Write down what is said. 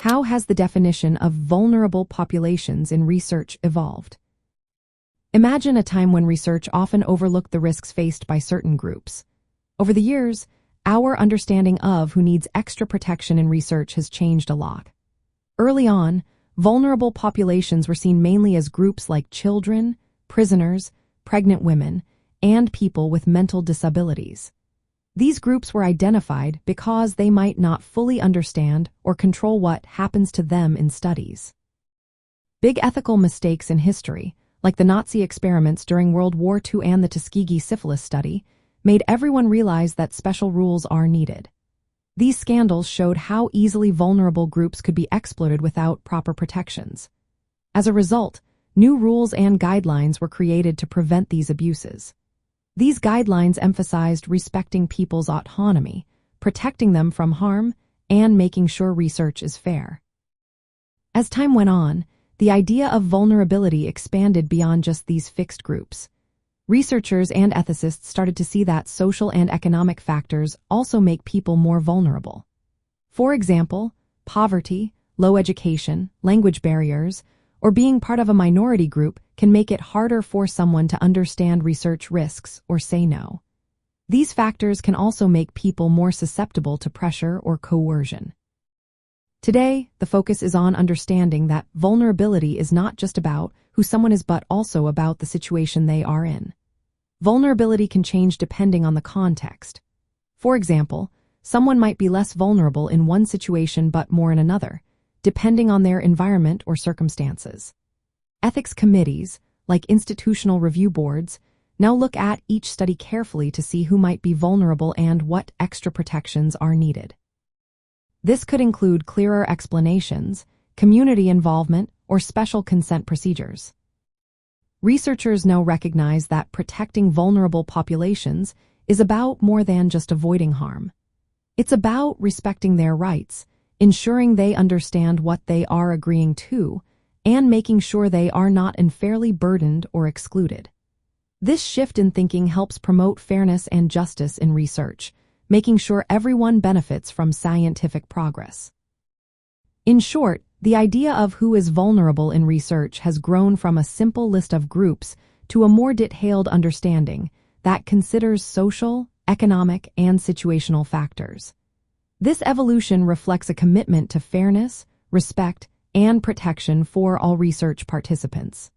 How has the definition of vulnerable populations in research evolved? Imagine a time when research often overlooked the risks faced by certain groups. Over the years, our understanding of who needs extra protection in research has changed a lot. Early on, vulnerable populations were seen mainly as groups like children, prisoners, pregnant women, and people with mental disabilities. These groups were identified because they might not fully understand or control what happens to them in studies. Big ethical mistakes in history, like the Nazi experiments during World War II and the Tuskegee syphilis study, made everyone realize that special rules are needed. These scandals showed how easily vulnerable groups could be exploited without proper protections. As a result, new rules and guidelines were created to prevent these abuses. These guidelines emphasized respecting people's autonomy, protecting them from harm, and making sure research is fair. As time went on, the idea of vulnerability expanded beyond just these fixed groups. Researchers and ethicists started to see that social and economic factors also make people more vulnerable. For example, poverty, low education, language barriers, or being part of a minority group can make it harder for someone to understand research risks or say no. These factors can also make people more susceptible to pressure or coercion. Today, the focus is on understanding that vulnerability is not just about who someone is but also about the situation they are in. Vulnerability can change depending on the context. For example, someone might be less vulnerable in one situation but more in another, depending on their environment or circumstances. Ethics committees, like institutional review boards, now look at each study carefully to see who might be vulnerable and what extra protections are needed. This could include clearer explanations, community involvement, or special consent procedures. Researchers now recognize that protecting vulnerable populations is about more than just avoiding harm. It's about respecting their rights, ensuring they understand what they are agreeing to, and making sure they are not unfairly burdened or excluded. This shift in thinking helps promote fairness and justice in research, making sure everyone benefits from scientific progress. In short, the idea of who is vulnerable in research has grown from a simple list of groups to a more detailed understanding that considers social, economic, and situational factors. This evolution reflects a commitment to fairness, respect, and protection for all research participants.